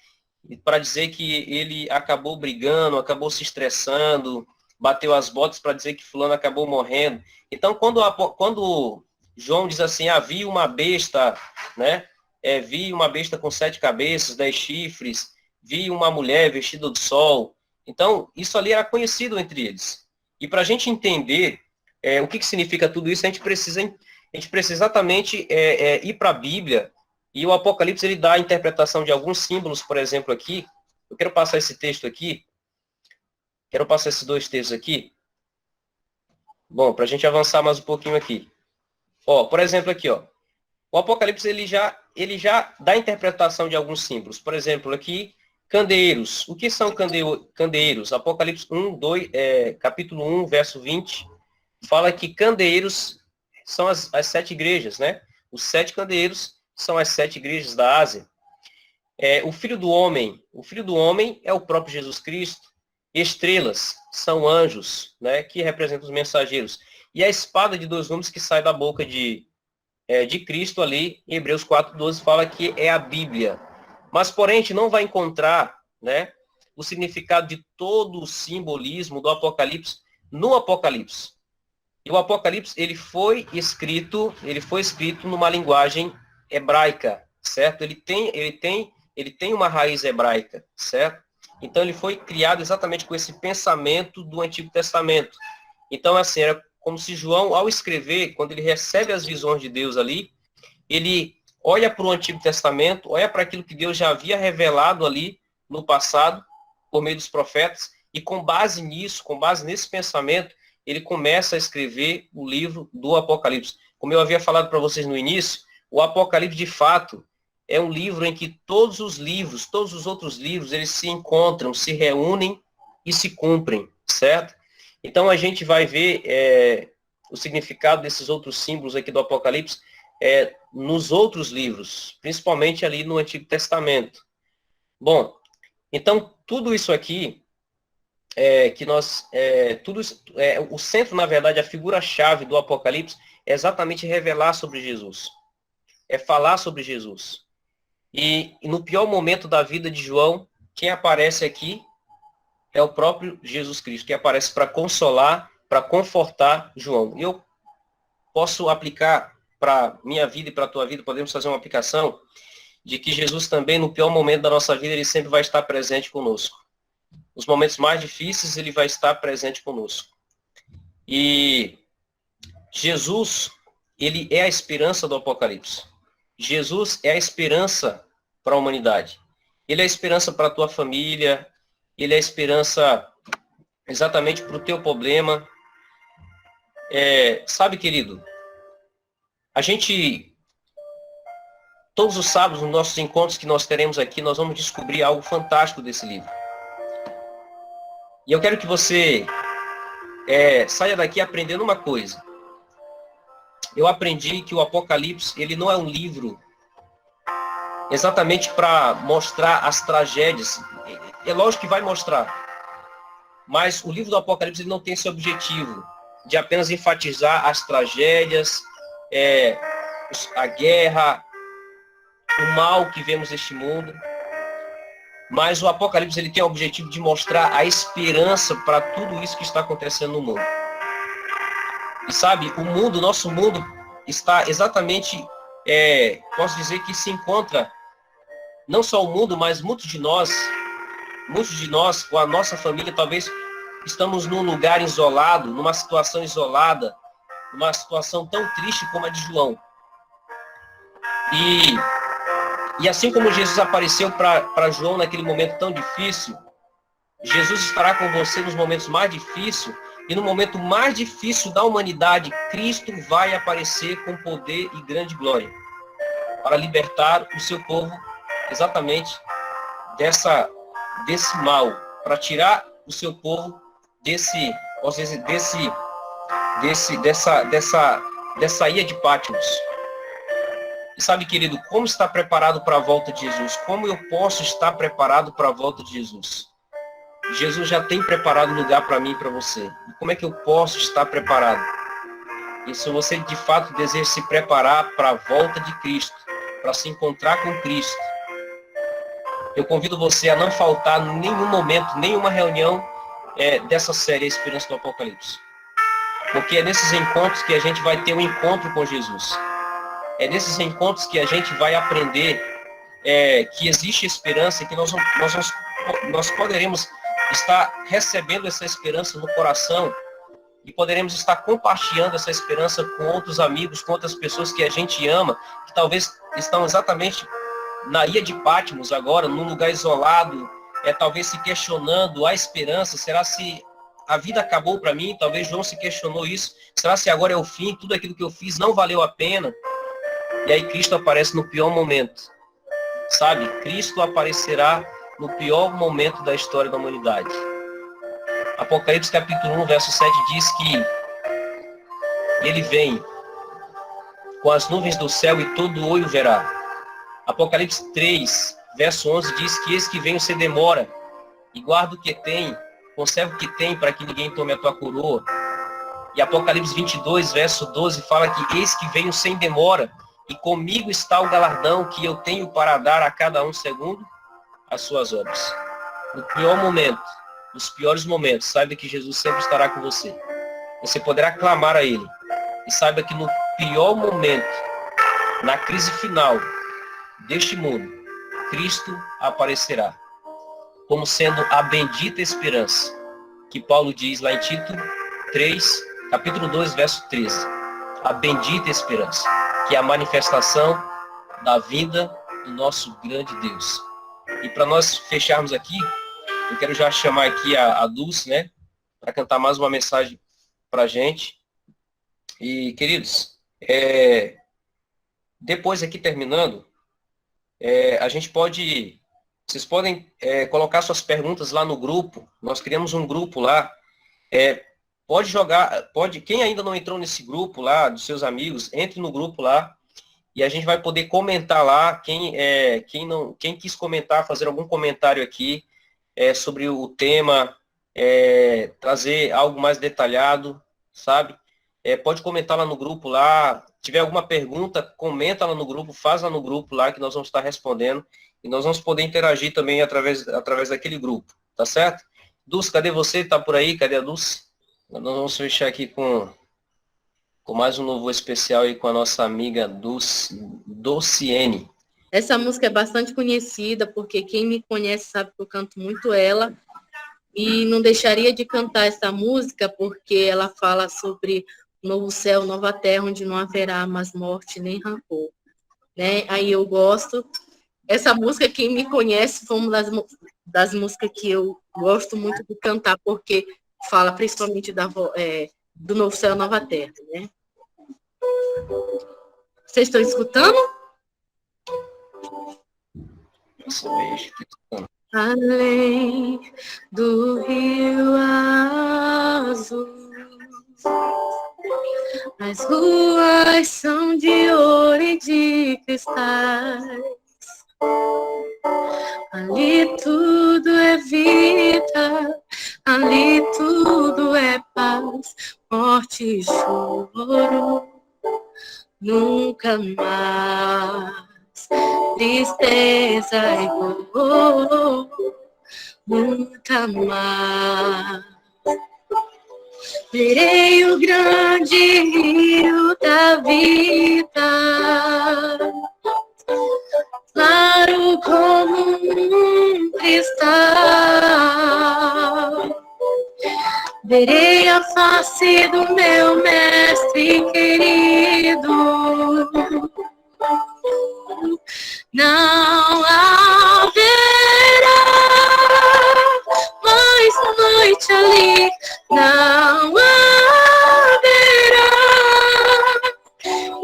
Para dizer que ele acabou brigando, acabou se estressando, bateu as botas para dizer que fulano acabou morrendo. Então, quando João diz assim, vi uma besta, né? Vi uma besta com 7 cabeças, 10 chifres, vi uma mulher vestida de sol. Então, isso ali era conhecido entre eles. E para a gente entender o que significa tudo isso, a gente precisa exatamente ir para a Bíblia. E o Apocalipse, ele dá a interpretação de alguns símbolos, por exemplo, aqui. Eu quero passar esse texto aqui. Quero passar esses 2 textos aqui. Bom, para a gente avançar mais um pouquinho aqui. Por exemplo, aqui, o Apocalipse, ele já dá a interpretação de alguns símbolos. Por exemplo, aqui, candeeiros. O que são candeeiros? Apocalipse 1, capítulo 1, verso 20, fala que candeeiros são as 7 igrejas, né? Os 7 candeeiros são as 7 igrejas da Ásia. O Filho do Homem é o próprio Jesus Cristo. Estrelas são anjos, né, que representam os mensageiros. E a espada de 2 gumes que sai da boca de Cristo ali, em Hebreus 4:12, fala que é a Bíblia. Mas, porém, a gente não vai encontrar, né, o significado de todo o simbolismo do Apocalipse no Apocalipse. E o Apocalipse, ele foi escrito numa linguagem hebraica, certo? Ele tem uma raiz hebraica, certo? Então, ele foi criado exatamente com esse pensamento do Antigo Testamento. Então, assim, era como se João, ao escrever, quando ele recebe as visões de Deus ali, ele olha para o Antigo Testamento, olha para aquilo que Deus já havia revelado ali no passado, por meio dos profetas, e com base nisso, com base nesse pensamento, ele começa a escrever o livro do Apocalipse. Como eu havia falado para vocês no início, o Apocalipse, de fato, é um livro em que todos os outros livros, eles se encontram, se reúnem e se cumprem, certo? Então, a gente vai ver o significado desses outros símbolos aqui do Apocalipse nos outros livros, principalmente ali no Antigo Testamento. Bom, então, tudo isso aqui, o centro, na verdade, a figura-chave do Apocalipse é exatamente revelar sobre Jesus. É falar sobre Jesus. E no pior momento da vida de João, quem aparece aqui é o próprio Jesus Cristo, que aparece para consolar, para confortar João. E eu posso aplicar para minha vida e para a tua vida, podemos fazer uma aplicação de que Jesus também, no pior momento da nossa vida, ele sempre vai estar presente conosco. Nos momentos mais difíceis, ele vai estar presente conosco. E Jesus, ele é a esperança do Apocalipse. Jesus é a esperança para a humanidade. Ele é a esperança para a tua família, ele é a esperança exatamente para o teu problema. Sabe, querido, a gente, todos os sábados, nos nossos encontros que nós teremos aqui, nós vamos descobrir algo fantástico desse livro. E eu quero que você saia daqui aprendendo uma coisa. Eu aprendi que o Apocalipse, ele não é um livro exatamente para mostrar as tragédias. É lógico que vai mostrar. Mas o livro do Apocalipse, ele não tem esse objetivo de apenas enfatizar as tragédias, a guerra, o mal que vemos neste mundo. Mas o Apocalipse, ele tem o objetivo de mostrar a esperança para tudo isso que está acontecendo no mundo. E sabe, o nosso mundo está exatamente, posso dizer que se encontra, não só o mundo, mas muitos de nós muitos de nós, com a nossa família, talvez estamos num lugar isolado, numa situação isolada, numa situação tão triste como a de João. E assim como Jesus apareceu para João naquele momento tão difícil, Jesus estará com você nos momentos mais difíceis, e no momento mais difícil da humanidade, Cristo vai aparecer com poder e grande glória, para libertar o seu povo exatamente desse mal, para tirar o seu povo dessa ilha de Patmos. E sabe, querido, como está preparado para a volta de Jesus? Como eu posso estar preparado para a volta de Jesus? Jesus já tem preparado lugar para mim e para você. E como é que eu posso estar preparado? E se você de fato deseja se preparar para a volta de Cristo, para se encontrar com Cristo, eu convido você a não faltar nenhum momento, nenhuma reunião dessa série A Esperança do Apocalipse. Porque é nesses encontros que a gente vai ter um encontro com Jesus. É nesses encontros que a gente vai aprender que existe esperança e que nós poderemos estar recebendo essa esperança no coração e poderemos estar compartilhando essa esperança com outros amigos, com outras pessoas que a gente ama, que talvez estão exatamente na ilha de Patmos agora, num lugar isolado, talvez se questionando a esperança. Será se a vida acabou para mim? Talvez João se questionou isso. Será se agora é o fim? Tudo aquilo que eu fiz não valeu a pena? E aí Cristo aparece no pior momento. Sabe? Cristo aparecerá no pior momento da história da humanidade. Apocalipse capítulo 1, verso 7 diz que ele vem com as nuvens do céu e todo olho verá. Apocalipse 3, verso 11 diz que eis que venho sem demora e guarda o que tem, conserva o que tem para que ninguém tome a tua coroa. E Apocalipse 22, verso 12 fala que eis que venho sem demora e comigo está o galardão que eu tenho para dar a cada um segundo as suas obras. No pior momento, nos piores momentos, saiba que Jesus sempre estará com você. Você poderá clamar a Ele. E saiba que no pior momento, na crise final deste mundo, Cristo aparecerá como sendo a bendita esperança, que Paulo diz lá em Tito 3, capítulo 2, verso 13. A bendita esperança, que é a manifestação da vida do nosso grande Deus. E para nós fecharmos aqui, eu quero já chamar aqui a Dulce, né, para cantar mais uma mensagem para a gente. E, queridos, depois aqui terminando, a gente pode, vocês podem colocar suas perguntas lá no grupo. Nós criamos um grupo lá. Pode jogar, quem ainda não entrou nesse grupo lá, dos seus amigos, entre no grupo lá. E a gente vai poder comentar lá, quem quis comentar, fazer algum comentário aqui sobre o tema, trazer algo mais detalhado, sabe? Pode comentar lá no grupo lá. Se tiver alguma pergunta, comenta lá no grupo, faz lá no grupo lá, que nós vamos estar respondendo. E nós vamos poder interagir também através daquele grupo, tá certo? Dulce, cadê você? Tá por aí? Cadê a Dulce? Nós vamos fechar aqui com mais um louvor especial aí com a nossa amiga Dulciene. Essa música é bastante conhecida, porque quem me conhece sabe que eu canto muito ela. E não deixaria de cantar essa música, porque ela fala sobre novo céu, nova terra, onde não haverá mais morte nem rancor. Né? Aí eu gosto. Essa música, quem me conhece, foi uma das músicas que eu gosto muito de cantar, porque fala principalmente do novo céu, nova terra, né? Vocês estão escutando? Além do rio azul, as ruas são de ouro e de cristais. Ali tudo é vida, ali tudo é paz, morte e choro, nunca mais. Tristeza e dor, nunca mais. Verei o grande rio da vida, claro como um cristal. verei a face do meu mestre querido. Não haverá mais noite ali, não haverá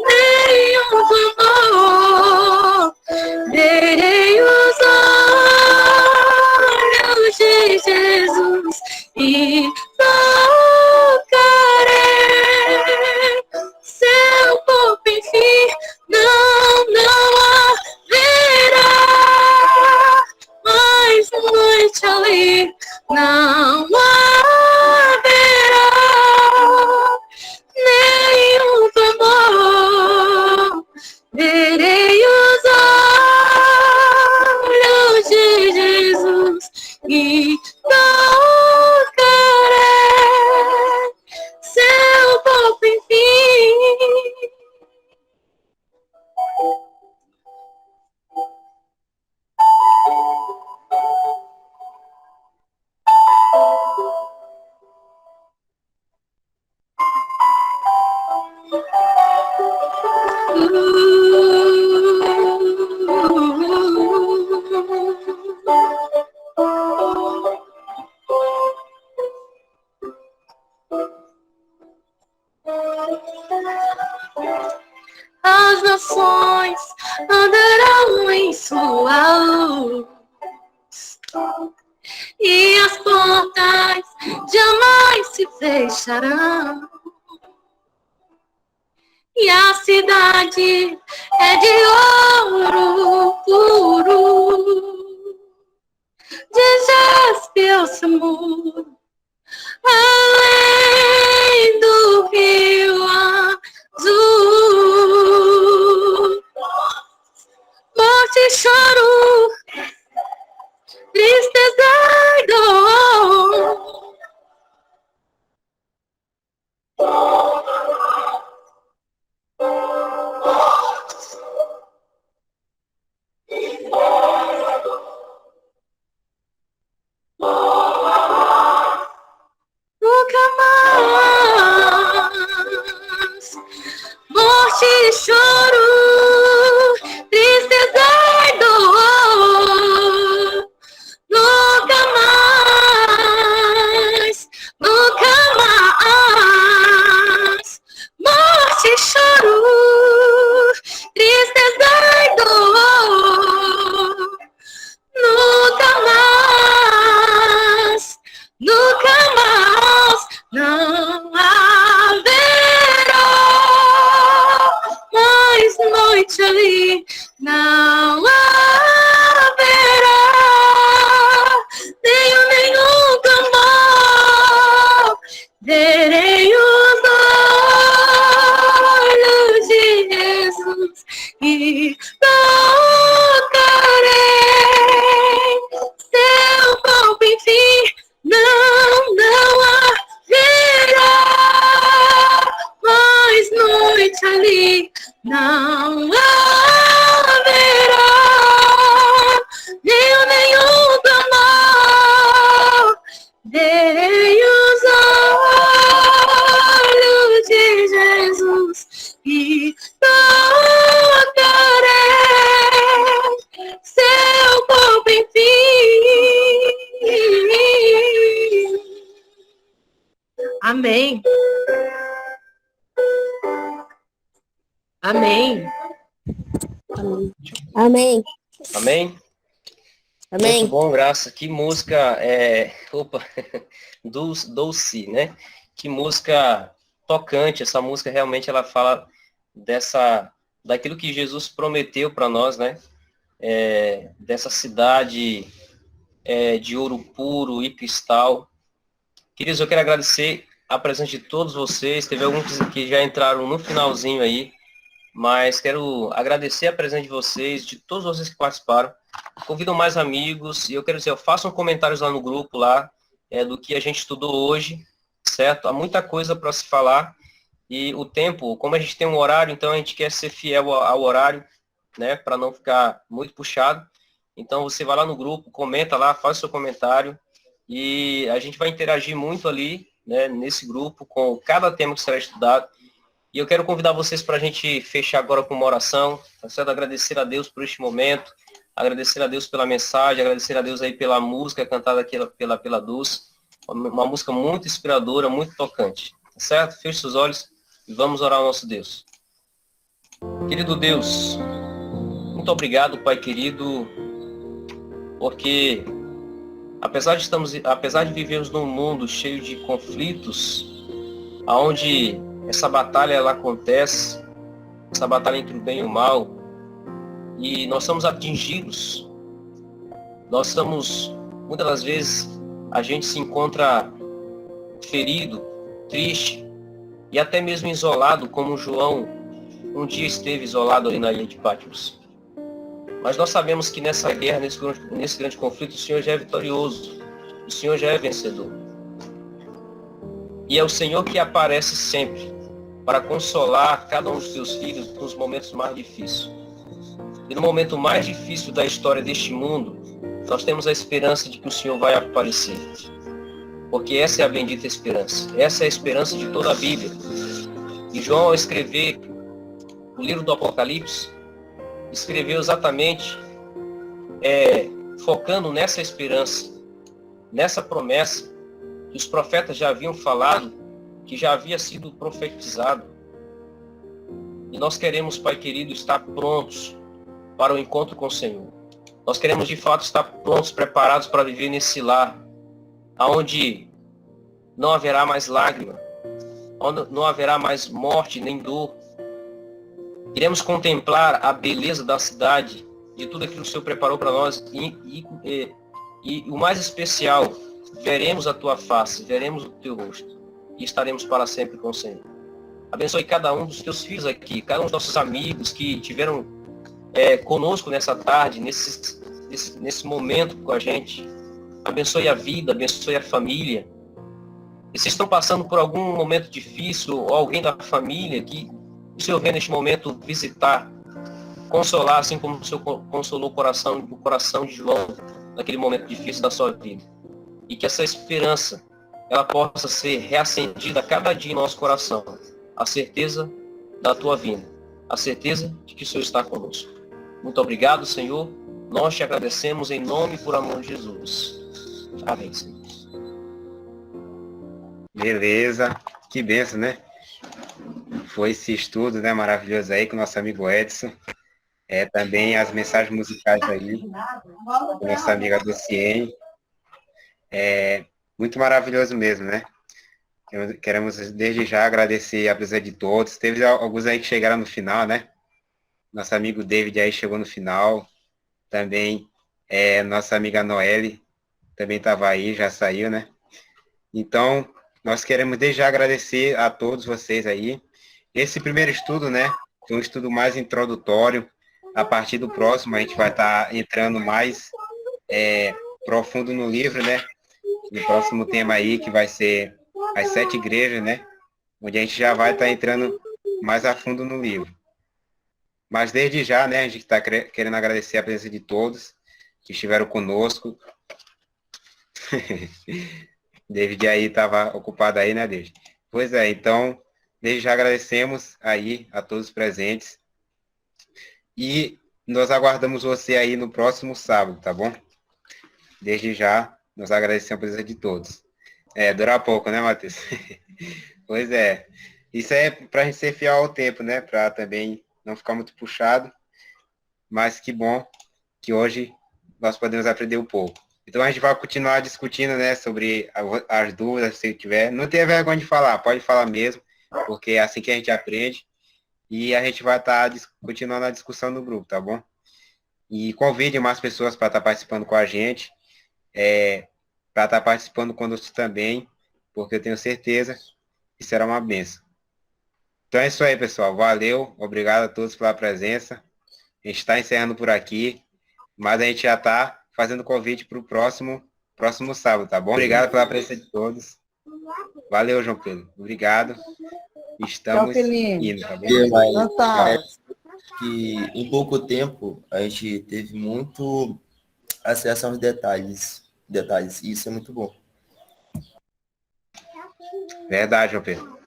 nenhum clamor. Verei os olhos de Jesus e tocarei seu corpo, enfim. Não haverá mais noite ali, não haverá nenhum clamor. Verei os olhos de Jesus e tocarei seu corpo, enfim. As nações andarão em sua luz e as portas jamais se fecharão. E a cidade é de ouro puro, de jaspe o seu muro, além do rio azul. Morte e choro, tristeza e dor. Nunca mais. Morte e choro, tristeza e dor. Nunca mais, nunca mais. Morte e choro, tristeza e dor. Nunca mais, nunca mais. Não haverá mais noite ali, não haverá nenhum clamor. Verei os olhos de Jesus e tocarei seu corpo, enfim. Não haverá mais noite ali, não haverá nenhum clamor. Verei os olhos de Jesus e tocarei seu corpo, enfim. Amém. Amém. Amém. Amém? Amém. Muito bom, Graça. Que música, Dulce, né? Que música tocante. Essa música realmente ela fala daquilo que Jesus prometeu para nós, né? Dessa cidade de ouro puro e cristal. Queridos, eu quero agradecer a presença de todos vocês. Teve alguns que já entraram no finalzinho aí, mas quero agradecer a presença de vocês, de todos vocês que participaram. Convidam mais amigos e eu quero dizer, façam comentários lá no grupo lá do que a gente estudou hoje, certo? Há muita coisa para se falar e o tempo, como a gente tem um horário, então a gente quer ser fiel ao horário, né? Para não ficar muito puxado. Então você vai lá no grupo, comenta lá, faz seu comentário e a gente vai interagir muito ali né, nesse grupo, com cada tema que será estudado. E eu quero convidar vocês para a gente fechar agora com uma oração, tá certo? Agradecer a Deus por este momento, agradecer a Deus pela mensagem, agradecer a Deus aí pela música cantada aqui pela Dulce, uma música muito inspiradora, muito tocante, tá certo? Feche seus olhos e vamos orar ao nosso Deus. Querido Deus, muito obrigado, Pai querido, porque apesar de vivermos num mundo cheio de conflitos, onde essa batalha ela acontece, essa batalha entre o bem e o mal, e nós somos atingidos, muitas das vezes, a gente se encontra ferido, triste, e até mesmo isolado, como João um dia esteve isolado ali na ilha de Patmos. Mas nós sabemos que nessa guerra, nesse grande conflito, o Senhor já é vitorioso, o Senhor já é vencedor. E é o Senhor que aparece sempre para consolar cada um dos seus filhos nos momentos mais difíceis. E no momento mais difícil da história deste mundo, nós temos a esperança de que o Senhor vai aparecer. Porque essa é a bendita esperança. Essa é a esperança de toda a Bíblia. E João, ao escrever o livro do Apocalipse, escreveu exatamente focando nessa esperança, nessa promessa que os profetas já haviam falado, que já havia sido profetizado. E nós queremos, Pai querido, estar prontos para o encontro com o Senhor. Nós queremos, de fato, estar prontos, preparados para viver nesse lar, onde não haverá mais lágrima, onde não haverá mais morte nem dor. Iremos contemplar a beleza da cidade, de tudo aquilo que o Senhor preparou para nós, e o mais especial, veremos a tua face, veremos o teu rosto, e estaremos para sempre com o Senhor. Abençoe cada um dos teus filhos aqui, cada um dos nossos amigos que tiveram conosco nessa tarde, nesse momento com a gente. Abençoe a vida, abençoe a família. E se estão passando por algum momento difícil, ou alguém da família que o Senhor vem neste momento visitar, consolar, assim como o Senhor consolou o coração de João naquele momento difícil da sua vida. E que essa esperança, ela possa ser reacendida a cada dia em nosso coração. A certeza da tua vinda. A certeza de que o Senhor está conosco. Muito obrigado, Senhor. Nós te agradecemos em nome e por amor de Jesus. Amém, Senhor. Beleza. Que benção, né? Foi esse estudo, né, maravilhoso aí com o nosso amigo Edson. Também as mensagens musicais aí, com nossa amiga Dulciene. Muito maravilhoso mesmo, né? Queremos desde já agradecer a presença de todos. Teve alguns aí que chegaram no final, né? Nosso amigo David aí chegou no final. Também nossa amiga Noelle também estava aí, já saiu, né? Então, nós queremos desde já agradecer a todos vocês aí. Esse primeiro estudo, né? Foi um estudo mais introdutório. A partir do próximo, a gente vai estar entrando mais profundo no livro, né? No próximo tema aí, que vai ser as 7 igrejas, né? Onde a gente já vai estar entrando mais a fundo no livro. Mas desde já, né? A gente está querendo agradecer a presença de todos que estiveram conosco. David aí estava ocupado aí, né, David? Pois é, então, desde já agradecemos aí a todos os presentes. E nós aguardamos você aí no próximo sábado, tá bom? Desde já, nós agradecemos a presença de todos. Dura pouco, né, Matheus? Pois é. Isso é para a gente ser fiel ao tempo, né? Para também não ficar muito puxado. Mas que bom que hoje nós podemos aprender um pouco. Então a gente vai continuar discutindo, né, sobre as dúvidas, se tiver. Não tenha vergonha de falar, pode falar mesmo, porque é assim que a gente aprende. E a gente vai estar continuando a discussão no grupo, tá bom? E convide mais pessoas para estar participando com a gente, para estar participando conosco também, porque eu tenho certeza que será uma bênção. Então é isso aí, pessoal. Valeu, obrigado a todos pela presença. A gente está encerrando por aqui, mas a gente já está fazendo convite para o próximo sábado, tá bom? Obrigado pela presença de todos. Valeu, João Pedro. Obrigado. Estamos indo, tá bom? Que em pouco tempo a gente teve muito acesso aos detalhes. E isso é muito bom. Verdade, João Pedro.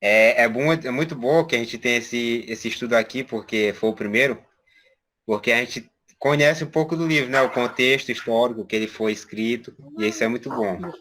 É muito bom que a gente tenha esse estudo aqui, porque foi o primeiro, porque a gente conhece um pouco do livro, né? O contexto histórico que ele foi escrito, e isso é muito bom mesmo.